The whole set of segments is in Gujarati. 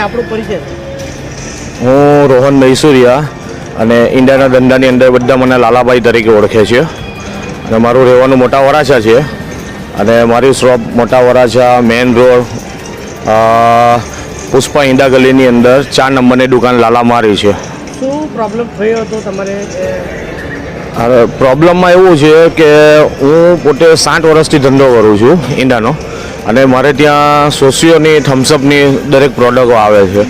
આપણો પરિચય? હું રોહન મૈસુરિયા અને ઈંડાના ધંધાની અંદર બધા મને લાલાભાઈ તરીકે ઓળખે છે અને મારું રહેવાનું મોટા વરાછા છે અને મારી શોપ મોટા વરાછા મેઇન રોડ પુષ્પા ઈંડા ગલીની અંદર 4 નંબરની દુકાન લાલા મારી છે. શું પ્રોબ્લેમ થયો હતો તમારે? પ્રોબ્લેમમાં એવું છે કે હું પોતે 60 વર્ષથી ધંધો કરું છું ઈંડાનો અને મારે ત્યાં સોશિયોની થમ્સઅપની દરેક પ્રોડક્ટો આવે છે,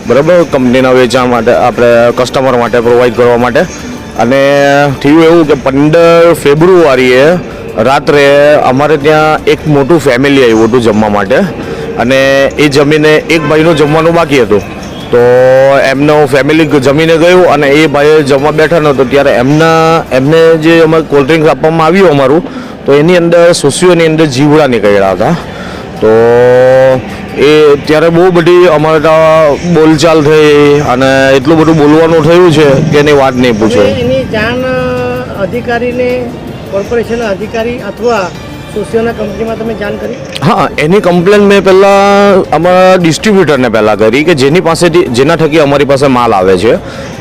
બરાબર, કંપનીના વેચાણ માટે, આપણે કસ્ટમર માટે પ્રોવાઈડ કરવા માટે. અને થયું એવું કે 15 ફેબ્રુઆરીએ રાત્રે અમારે ત્યાં એક મોટું ફેમિલી આવ્યું હતું જમવા માટે અને એ જમીને એક ભાઈનું જમવાનું બાકી હતું. તો એમનો ફેમિલી જમીને ગયું અને એ ભાઈ જમવા બેઠા નહોતો ત્યારે એમને જે અમારે કોલ્ડ ડ્રિંક્સ આપવામાં આવ્યું અમારું, તો એની અંદર સોશિયોની અંદર જીવડા નીકળ્યા હતા. તો એ ત્યારે બહુ બધી અમારે ત્યાં બોલચાલ થઈ અને એટલું બધું બોલવાનું થયું છે કે એની વાત નહીં પૂછો. એની જાણ અધિકારીને, કોર્પોરેશન અધિકારી અથવા સોશિયોના કંપનીમાં તમે જાણ કરી? હા, એની કમ્પ્લેન મેં પહેલાં અમારા ડિસ્ટ્રીબ્યુટરને પહેલાં કરી કે જેના થકી અમારી પાસે માલ આવે છે.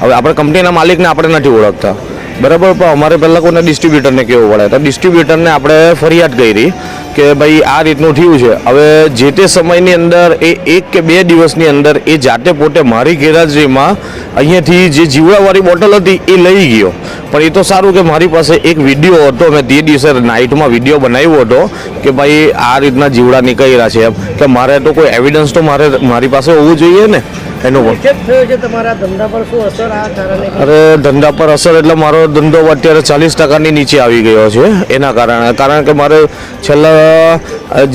હવે આપણે કંપનીના માલિકને આપણે નથી ઓળખતા, બરાબર, પણ અમારે પહેલાં કોઈને ડિસ્ટ્રીબ્યુટરને કહેવું પડે. તો ડિસ્ટ્રીબ્યુટરને આપણે ફરિયાદ કરી કે ભાઈ આ રીતનું થયું છે. હવે જે તે સમયની અંદર એ 1 કે 2 દિવસની અંદર એ જાતે પોતે મારી ગેરહાજરીમાં અહીંયાથી જે જીવડાવાળી બોટલ હતી એ લઈ ગયો. પણ એ તો સારું કે મારી પાસે એક વિડીયો હતો, મેં તે દિવસે નાઇટમાં વિડીયો બનાવ્યો હતો કે ભાઈ આ રીતના જીવડા નીકળ્યા છે એમ, કે મારે તો કોઈ એવિડન્સ તો મારી પાસે હોવું જોઈએ ને. એનો થયો છે તમારા ધંધા પર શું અસર આ કારણે? અરે ધંધા પર અસર એટલે મારો ધંધો અત્યારે 40% નીચે આવી ગયો છે એના કારણે. કારણ કે મારે છેલ્લા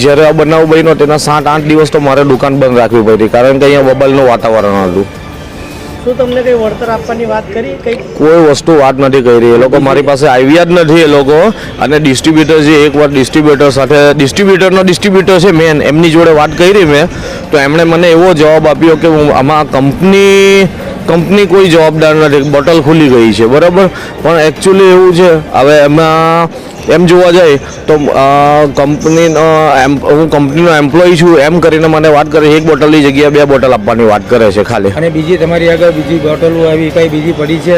જ્યારે આ બનાવ બન્યો તેના 7-8 દિવસ તો મારે દુકાન બંધ રાખવી પડી કારણ કે અહીંયા બબલનું વાતાવરણ હતું. શું તમને કંઈ વળતર આપવાની વાત કરી? કોઈ વસ્તુ વાત નથી કરી. એ લોકો મારી પાસે આવ્યા જ નથી એ લોકો. અને ડિસ્ટ્રીબ્યુટર જે એકવાર ડિસ્ટ્રીબ્યુટર છે મેન, એમની જોડે વાત કરી મેં, તો એમણે મને એવો જવાબ આપ્યો કે આમાં કંપની કોઈ જવાબદાર નથી, બોટલ ખુલી ગઈ છે, બરાબર. પણ એકચ્યુઅલી એવું છે, હવે એમાં એમ જોવા જાય તો હું કંપનીનો એમ્પ્લોય છું એમ કરીને મને વાત કરે, એક બોટલની જગ્યાએ 2 બોટલ આપવાની વાત કરે છે ખાલી. અને બીજી તમારી આગળ બીજી બોટલો આવી કઈ બીજી પડી છે?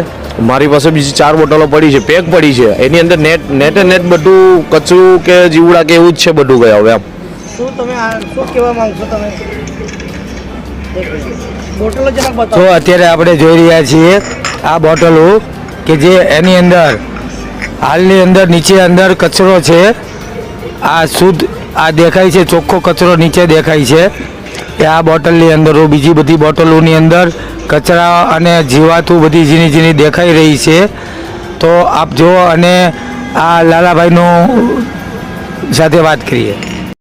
મારી પાસે બીજી 4 બોટલો પડી છે, પેક પડી છે. એની અંદર નેટ બધું કચરું કે જીવડા કે એવું જ છે બધું ગયા. હવે શું તમે શું કહેવા માંગશો તમે? બોટલો જરાક બતાવો. તો અત્યારે આપણે જોઈ રહ્યા છીએ આ બોટલો કે જે એની અંદર હાલની અંદર નીચે અંદર કચરો છે. આ શુદ્ધ આ દેખાય છે, ચોખ્ખો કચરો નીચે દેખાય છે. એ આ બોટલની અંદર બીજી બધી બોટલોની અંદર કચરા અને જીવાતું બધી ઝીણી દેખાઈ રહી છે. તો આપ જુઓ અને આ લાલાભાઈનું સાથે વાત કરીએ.